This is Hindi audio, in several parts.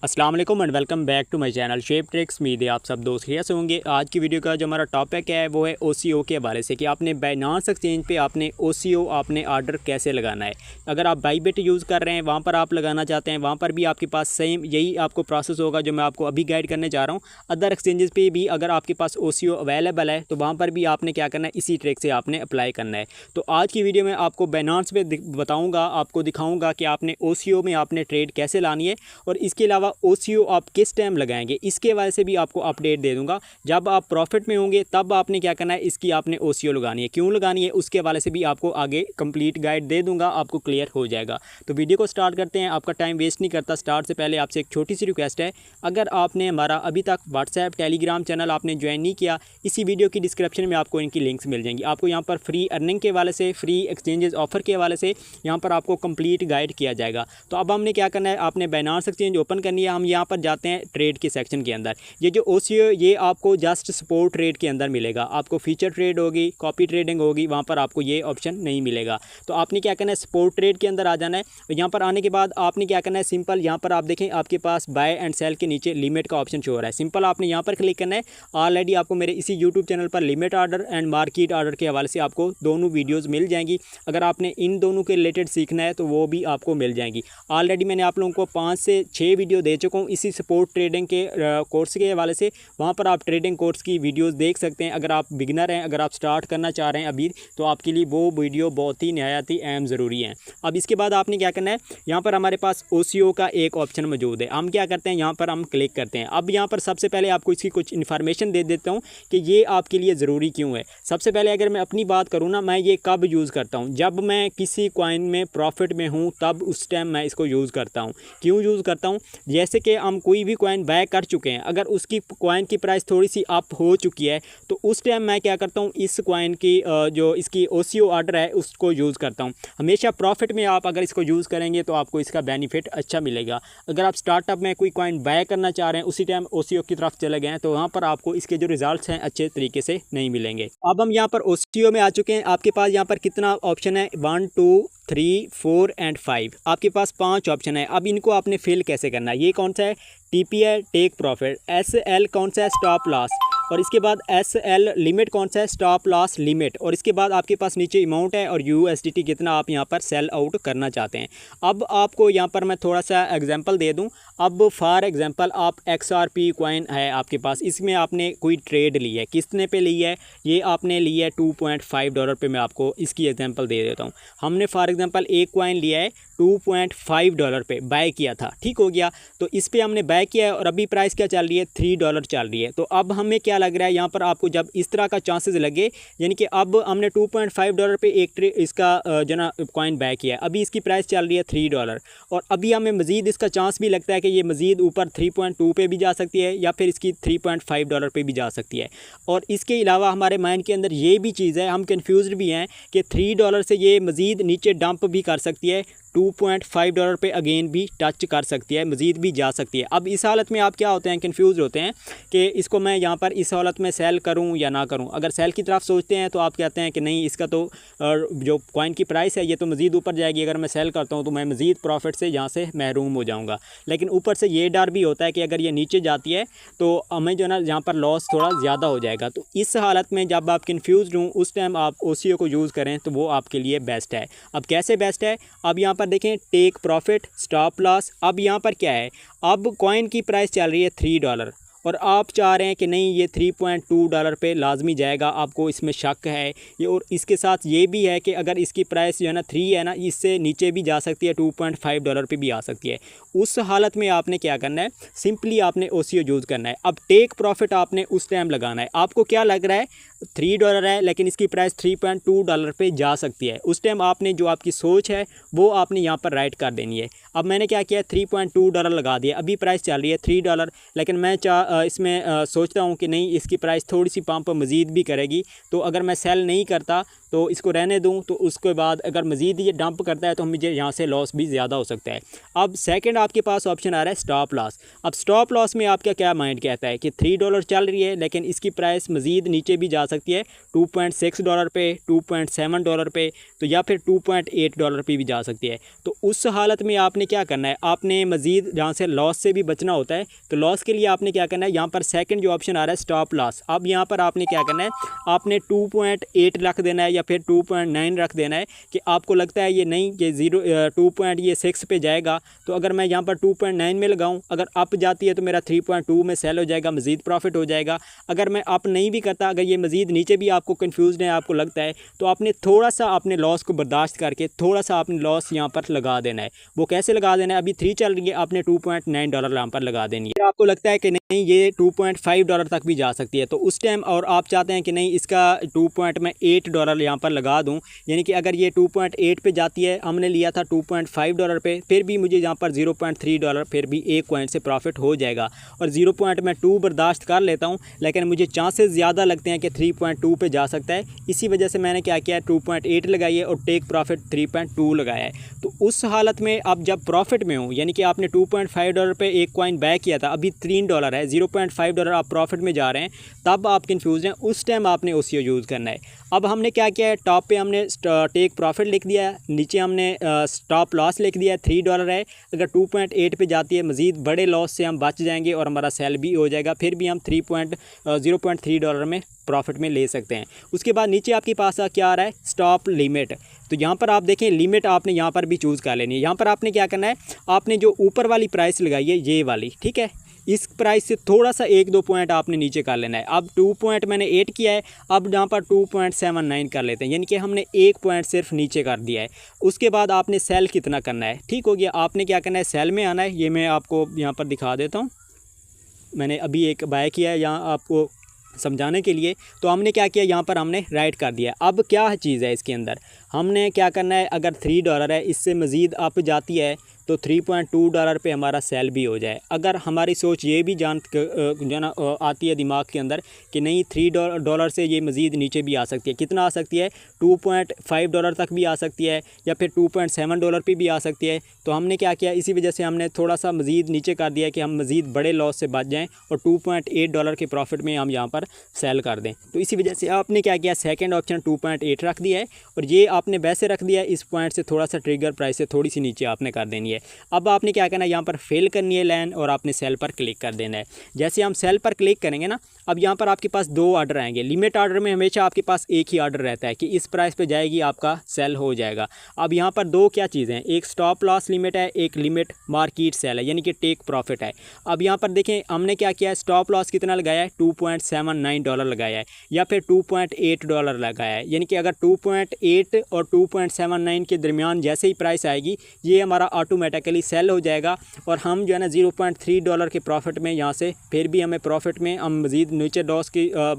अस्सलाम वालेकुम and welcome back to my channel Shape Tricks. उम्मीद है आप सब दोस्त खैरियत से होंगे। आज की वीडियो का जो हमारा टॉपिक है वो है ओसीओ के हवाले से कि आपने बाइनांस एक्सचेंज पे आपने ओसीओ आपने ऑर्डर कैसे लगाना है। अगर आप बाईबिट यूज़ कर रहे हैं वहाँ पर आप लगाना चाहते हैं, वहाँ पर भी आपके पास सेम यही आपको प्रोसेस होगा जो मैं आपको अभी गाइड करने जा रहा हूँ। अदर एक्सचेंजेस पे भी अगर आपके पास ओसीओ अवेलेबल है तो वहाँ पर भी आपने क्या करना है, इसी ट्रिक से आपने अप्लाई करना है। तो आज की वीडियो में आपको बाइनांस पे बताऊँगा, आपको दिखाऊँगा कि आपने ओसीओ में आपने ट्रेड कैसे लानी है और इसके अलावा ओसीओ आप किस टाइम लगाएंगे इसके वजह से भी आपको अपडेट दे दूंगा। जब आप प्रॉफिट में होंगे तब आपने क्या करना है, इसकी आपने ओसीओ लगानी है, क्यों लगानी है उसके हवाले से भी आपको आगे कंप्लीट गाइड दे दूंगा, आपको क्लियर हो जाएगा। तो वीडियो को स्टार्ट करते हैं। आपका टाइम वेस्ट नहीं करता। स्टार्ट से पहले आपसे एक छोटी सी रिक्वेस्ट है, अगर आपने हमारा अभी तक व्हाट्सएप टेलीग्राम चैनल आपने ज्वाइन नहीं किया, इसी वीडियो की डिस्क्रिप्शन में आपको इनकी लिंक्स मिल जाएंगी। आपको यहाँ पर फ्री अर्निंग के हवाले से, फ्री एक्सचेंजेस ऑफर के हवाले से यहाँ पर आपको कंप्लीट गाइड किया जाएगा। तो अब हमने क्या करना है, आपने बाइनांस एक्सचेंज ओपन करनी है। हम यहाँ पर जाते हैं ट्रेड के सेक्शन के अंदर। ये जो ओसीओ ये आपको जस्ट सपोर्ट ट्रेड के अंदर मिलेगा, आपको फीचर ट्रेड होगी, कॉपी ट्रेडिंग होगी, वहाँ पर आपको ये ऑप्शन नहीं मिलेगा। तो आपने क्या करना है, सपोर्ट ट्रेड के अंदर आ जाना है। यहाँ पर आने के बाद आपने क्या करना है, सिंपल यहाँ पर आप देखें आपके पास बाय एंड सेल के नीचे लिमिट का ऑप्शन शो हो रहा है। सिंपल आपने यहाँ पर क्लिक करना है। ऑलरेडी आपको मेरे इसी यूट्यूब चैनल पर limit order and market order के हवाले से आपको दोनों वीडियोज़ मिल जाएंगी। अगर आपने इन दोनों के रिलेटेड सीखना है तो वो भी आपको मिल जाएंगी। ऑलरेडी मैंने आप लोगों को 5 से 6 वीडियो दे चुका हूँ इसी सपोर्ट ट्रेडिंग के कोर्स के हवाले से। वहाँ पर आप ट्रेडिंग कोर्स की वीडियोस देख सकते हैं। अगर आप बिगनर हैं, अगर आप स्टार्ट करना चाह रहे हैं अभी, तो आपके लिए वो वीडियो बहुत ही नहायत ही अहम ज़रूरी है। अब इसके बाद आपने क्या करना है, यहाँ पर हमारे पास ओसीओ का एक ऑप्शन मौजूद है। हम क्या करते हैं, यहाँ पर हम क्लिक करते हैं। अब यहाँ पर सबसे पहले आपको इसकी कुछ इन्फॉर्मेशन दे देता हूँ कि ये आपके लिए ज़रूरी क्यों है। सबसे पहले अगर मैं अपनी बात करूँ ना, मैं ये कब यूज़ करता हूँ, जब मैं किसी कॉइन में प्रॉफिट में हूँ तब उस टाइम मैं इसको यूज़ करता हूँ। क्यों यूज़ करता हूँ, जैसे कि हम कोई भी कॉइन बाय कर चुके हैं, अगर उसकी कॉइन की प्राइस थोड़ी सी अप हो चुकी है तो उस टाइम मैं क्या करता हूँ, इस कॉइन की जो इसकी ओसीओ ऑर्डर है उसको यूज़ करता हूँ। हमेशा प्रॉफिट में आप अगर इसको यूज़ करेंगे तो आपको इसका बेनिफिट अच्छा मिलेगा। अगर आप स्टार्टअप में कोई कॉइन बाय करना चाह रहे हैं, उसी टाइम ओसीओ की तरफ चले गए हैं, तो वहाँ पर आपको इसके जो रिजल्ट्स हैं अच्छे तरीके से नहीं मिलेंगे। अब हम यहाँ पर ओसीओ में आ चुके हैं। आपके पास यहाँ पर कितना ऑप्शन है, 1 2 3 4 एंड 5, आपके पास 5 ऑप्शन है। अब इनको आपने फिल कैसे करना है, ये कौन सा है, टीपी है टेक प्रॉफिट, एस एल कौन सा है, स्टॉप लॉस, और इसके बाद एस एल लिमिट कौन सा है, स्टॉप लॉस लिमिट, और इसके बाद आपके पास नीचे अमाउंट है और यूएसडीटी कितना आप यहाँ पर सेल आउट करना चाहते हैं। अब आपको यहाँ पर मैं थोड़ा सा एग्जांपल दे दूँ। अब फॉर एग्जांपल आप XRP कॉइन है आपके पास, इसमें आपने कोई ट्रेड ली है, कितने पे ली है, ये आपने ली है $2.5 पे। मैं आपको इसकी एग्जांपल दे देता हूँ। हमने फॉर एग्जांपल एक कॉइन लिया है $2.5 पे, बाय किया था, ठीक हो गया। तो इस पे हमने बाय किया है और अभी प्राइस क्या चल रही है, $3 चल रही है। तो अब हमें क्या लग रहा है, यहाँ पर आपको जब इस तरह का चांसेस लगे, यानी कि अब हमने $2.5 पे एक इसका जो ना कॉइन बाय किया है, अभी इसकी प्राइस चल रही है $3 और अभी हमें मज़ीद इसका चांस भी लगता है कि ये मज़ीद ऊपर 3.2 पे भी जा सकती है या फिर इसकी $3.5 पे भी जा सकती है। और इसके अलावा हमारे माइंड के अंदर ये भी चीज़ है, हम कन्फ्यूज़ भी हैं कि $3 से ये मज़ीद नीचे डंप भी कर सकती है, $2.5 पे अगेन भी टच कर सकती है, मज़ीद भी जा सकती है। अब इस हालत में आप क्या होते हैं, कंफ्यूज होते हैं कि इसको मैं यहाँ पर इस हालत में सेल करूँ या ना करूँ। अगर सेल की तरफ सोचते हैं तो आप कहते हैं कि नहीं, इसका तो जो कॉइन की प्राइस है ये तो मज़ीद ऊपर जाएगी, अगर मैं सेल करता हूँ तो मैं मज़ीद प्रॉफिट से यहाँ से महरूम हो जाऊँगा। लेकिन ऊपर से ये डर भी होता है कि अगर ये नीचे जाती है तो हमें जो ना यहाँ पर लॉस थोड़ा ज़्यादा हो जाएगा। तो इस हालत में जब आप कन्फ्यूज़ हों उस टाइम आप ओसीओ को यूज़ करें तो वो आपके लिए बेस्ट है। अब कैसे बेस्ट है, अब यहाँ पर देखें टेक प्रॉफिट, स्टॉप लॉस। अब यहाँ पर क्या है, अब कॉइन की प्राइस चल रही है $3 और आप चाह रहे हैं कि नहीं ये $3.2 पे लाजमी जाएगा, आपको इसमें शक है ये। और इसके साथ ये भी है कि अगर इसकी प्राइस जो है ना 3 है ना, इससे नीचे भी जा सकती है, $2.5 पे भी आ सकती है। उस हालत में आपने क्या करना है, सिंपली आपने ओसीओ यूज़ करना है। अब टेक प्रॉफिट आपने उस टाइम लगाना है। आपको क्या लग रहा है, $3 है लेकिन इसकी प्राइस $3.2 पे जा सकती है, उस टाइम आपने जो आपकी सोच है वो आपने यहाँ पर राइट कर देनी है। अब मैंने क्या किया, $3.2 लगा दिया, अभी प्राइस चल रही है $3, लेकिन मैं इसमें सोचता हूँ कि नहीं, इसकी प्राइस थोड़ी सी पंप मज़ीद भी करेगी, तो अगर मैं सेल नहीं करता तो इसको रहने दूं, तो उसके बाद अगर मज़ीद ये डंप करता है तो मुझे यहाँ से लॉस भी ज़्यादा हो सकता है। अब सेकंड आपके पास ऑप्शन आ रहा है स्टॉप लॉस। अब स्टॉप लॉस में आपका क्या माइंड कहता है कि $3 चल रही है लेकिन इसकी प्राइस मज़ीद नीचे भी जा सकती है $2.6 पे, $2.7 पे, तो या फिर $2.8 पे भी जा सकती है। तो उस हालत में आपने क्या करना है, आपने मज़ीद जहाँ से लॉस से भी बचना होता है, तो लॉस के लिए आपने क्या करना है, यहाँ पर सेकंड जो ऑप्शन आ रहा है स्टॉप लॉस, अब यहाँ पर आपने क्या करना है, आपने 2.8 रख देना है या फिर 2.9 रख देना है कि आपको लगता है ये नहीं कि 2.6 पे जाएगा, तो अगर मैं यहाँ पर 2.9 में लगाऊँ, अगर अप जाती है तो मेरा 3.2 में सेल हो जाएगा, मज़ीद प्रॉफिट हो जाएगा। अगर मैं अप नहीं भी करता, अगर ये मज़ीद नीचे भी आपको कन्फ्यूज़ है, आपको लगता है, तो आपने थोड़ा सा अपने लॉस को बर्दाश्त करके थोड़ा सा आपने लॉस यहाँ पर लगा देना है। वो कैसे लगा देना है, अभी 3 चल रही है, आपने $2.9 यहाँ पर लगा देनी है। आपको लगता है कि नहीं ये $2.5 तक भी जा सकती है, तो उस टाइम और आप चाहते हैं कि नहीं इसका $2.8 यहाँ पर लगा दूँ, यानी कि अगर ये 2.8 पे जाती है, हमने लिया था $2.5 पे, फिर भी मुझे यहाँ पर $0.3 फिर भी एक कॉइन से प्रॉफिट हो जाएगा, और 0.2 बर्दाश्त कर लेता हूँ, लेकिन मुझे चांसेस ज़्यादा लगते हैं कि 3.2 पे जा सकता है। इसी वजह से मैंने क्या किया, 2.8 लगाई है और टेक प्रॉफिट 3.2 लगाया है। तो उस हालत में अब जब प्रॉफिट में हो, यानी कि आपने $2.5 पे एक कॉइन बाय किया था, अभी $3 है, $0.5 आप प्रॉफिट में जा रहे हैं, तब आप कंफ्यूज हैं, उस टाइम आपने OCO यूज़ करना है। अब हमने क्या किया है, टॉप पे हमने टेक प्रॉफिट लिख दिया है, नीचे हमने स्टॉप लॉस लिख दिया है, $3 है। अगर 2.8 पे जाती है, मज़ीद बड़े लॉस से हम बच जाएंगे और हमारा सेल भी हो जाएगा, फिर भी हम $0.3 में प्रॉफिट में ले सकते हैं। उसके बाद नीचे आपके पास क्या आ रहा है, स्टॉप लिमिट। तो यहाँ पर आप देखें, लिमिट आपने यहाँ पर भी चूज़ कर लेनी है। यहाँ पर आपने क्या करना है, आपने जो ऊपर वाली प्राइस लगाई है ये वाली, ठीक है, इस प्राइस से थोड़ा सा 1-2 पॉइंट आपने नीचे कर लेना है। अब 2 पॉइंट मैंने 8 किया है, अब यहाँ पर 2.79 कर लेते हैं, यानी कि हमने 1 पॉइंट सिर्फ नीचे कर दिया है। उसके बाद आपने सेल कितना करना है, ठीक हो गया, आपने क्या करना है, सेल में आना है। ये मैं आपको यहाँ पर दिखा देता हूँ, मैंने अभी एक बाय किया है यहाँ आपको समझाने के लिए। तो हमने क्या किया, यहाँ पर हमने राइट कर दिया। अब क्या चीज़ है इसके अंदर, हमने क्या करना है, अगर $3 है, इससे मज़ीद अप जाती है तो $3.2 पे हमारा सेल भी हो जाए। अगर हमारी सोच ये भी जाना आती है दिमाग के अंदर कि नहीं $3 से ये मज़ीद नीचे भी आ सकती है, कितना आ सकती है, $2.5 तक भी आ सकती है, या फिर $2.7 पे भी आ सकती है। तो हमने क्या किया, इसी वजह से हमने थोड़ा सा मज़ीद नीचे कर दिया कि हम मज़ीद बड़े लॉस से बच जाएँ और $2.8 के प्रॉफिट में हम यहाँ पर सेल कर दें। तो इसी वजह से आपने क्या किया, सेकेंड ऑप्शन 2.8 रख दिया है, और ये आपने वैसे रख दिया है, इस पॉइंट से थोड़ा सा ट्रिगर प्राइस से थोड़ी सी नीचे आपने कर देनी है। अब आपने क्या करना है, यहाँ पर फिल करनी है लाइन और आपने सेल पर क्लिक कर देना है। जैसे हम सेल पर क्लिक करेंगे ना, अब यहाँ पर आपके पास 2 ऑर्डर आएंगे। लिमिट ऑर्डर में हमेशा आपके पास एक ही ऑर्डर रहता है कि इस प्राइस पे जाएगी, आपका सेल हो जाएगा। अब यहाँ पर 2 क्या चीज़ें हैं, एक स्टॉप लॉस लिमिट है, एक लिमिट मार्केट सेल है, यानी कि टेक प्रॉफिट है। अब यहाँ पर देखें हमने क्या किया है, स्टॉप लॉस कितना लगाया है, $2.79 लगाया है, या फिर $2.8 लगाया है, यानी कि अगर 2.8 और 2.79 के दरमियान जैसे ही प्राइस आएगी, ये हमारा ऑटोमेटिकली सेल हो जाएगा, और हम जो है ना $0.3 के प्रॉफिट में यहाँ से फिर भी हमें प्रॉफिट में हम मज़ीद नीचे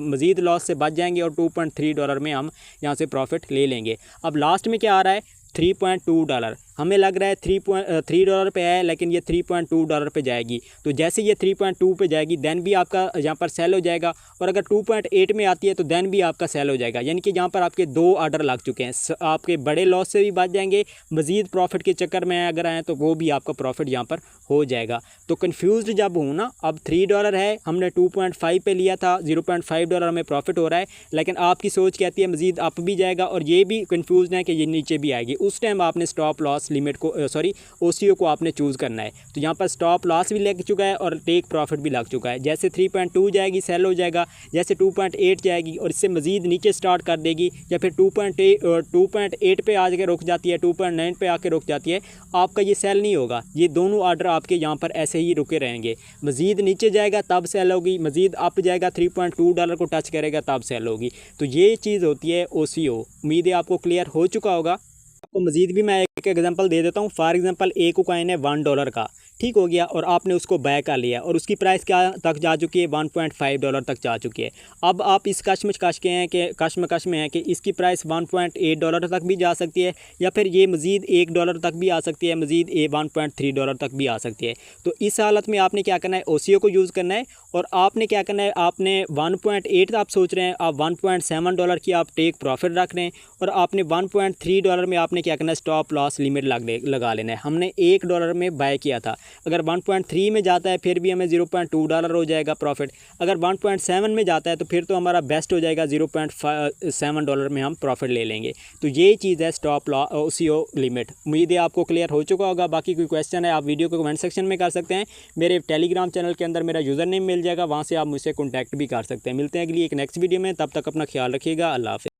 मज़ीद लॉस से बच जाएंगे और $2.3 में हम यहाँ से प्रॉफिट ले लेंगे। अब लास्ट में क्या आ रहा है, $3.2। हमें लग रहा है $3 पे है, लेकिन ये $3.2 पे जाएगी। तो जैसे ये 3.2 पे जाएगी देन भी आपका यहाँ पर सेल हो जाएगा, और अगर 2.8 में आती है तो देन भी आपका सेल हो जाएगा, यानी कि यहाँ पर आपके 2 ऑर्डर लग चुके हैं। आपके बड़े लॉस से भी बच जाएंगे, मज़ीद प्रॉफिट के चक्कर में अगर आए तो वो भी आपका प्रॉफिट यहाँ पर हो जाएगा। तो कन्फ्यूज़ जब हूँ ना, अब $3 है, हमने 2.5 पे लिया था, $0.5 में प्रॉफिट हो रहा है, लेकिन आपकी सोच कहती है मज़ीद अप भी जाएगा, और ये भी कन्फ्यूज़ है कि ये नीचे भी आएगी। उस टाइम आपने स्टॉप लॉस लिमिट को OCO को आपने चूज़ करना है। तो यहाँ पर स्टॉप लॉस भी लग चुका है और टेक प्रॉफिट भी लग चुका है। जैसे 3.2 जाएगी सेल हो जाएगा, जैसे 2.8 जाएगी और इससे मज़ीद नीचे स्टार्ट कर देगी, या फिर 2.8 पे आ के रुक जाती है, 2.9 पे आके रुक जाती है, आपका ये सेल नहीं होगा। ये दोनों ऑर्डर आपके यहाँ पर ऐसे ही रुके रहेंगे। मज़ीद नीचे जाएगा तब सेल होगी, मज़ीद अप जाएगा $3.2 को टच करेगा तब सेल होगी। तो ये चीज़ होती है OCO। उम्मीद है आपको क्लियर हो चुका होगा। आपको मज़ीद भी मैं एक एग्जांपल दे देता हूँ। फॉर एग्जांपल एक कॉइन है $1 का, ठीक हो गया, और आपने उसको बाय कर लिया और उसकी प्राइस क्या तक जा चुकी है, $1.5 तक जा चुकी है। अब आप इस कश्मकश में हैं कि इसकी प्राइस $1.8 तक भी जा सकती है, या फिर ये मज़ीद $1 तक भी आ सकती है, मज़ीद $1.3 तक भी आ सकती है। तो इस हालत में आपने क्या करना है, OCO को यूज़ करना है, और आपने क्या करना है, आपने 1.8 आप सोच रहे हैं, आप $1.7 की आप टेक प्रॉफिट रख रहे हैं, और आपने $1.3 में आपने क्या करना है, स्टॉप लॉस लिमिट लगा लेना है। हमने $1 में बाय किया था, अगर 1.3 में जाता है फिर भी हमें $0.2 हो जाएगा प्रॉफिट। अगर 1.7 में जाता है तो फिर तो हमारा बेस्ट हो जाएगा, $0.7 में हम प्रॉफिट ले लेंगे। तो ये चीज़ है स्टॉप लॉस OCO लिमिट। उम्मीद है आपको क्लियर हो चुका होगा। बाकी कोई क्वेश्चन है आप वीडियो को कमेंट सेक्शन में कर सकते हैं। मेरे टेलीग्राम चैनल के अंदर मेरा यूज़र नेम मिल जाएगा, वहाँ से आप मुझसे कॉन्टैक्ट भी कर सकते हैं। मिलते हैं अगली एक नेक्स्ट वीडियो में, तब तक अपना ख्याल रखिएगा। अल्लाह हाफ़िज़।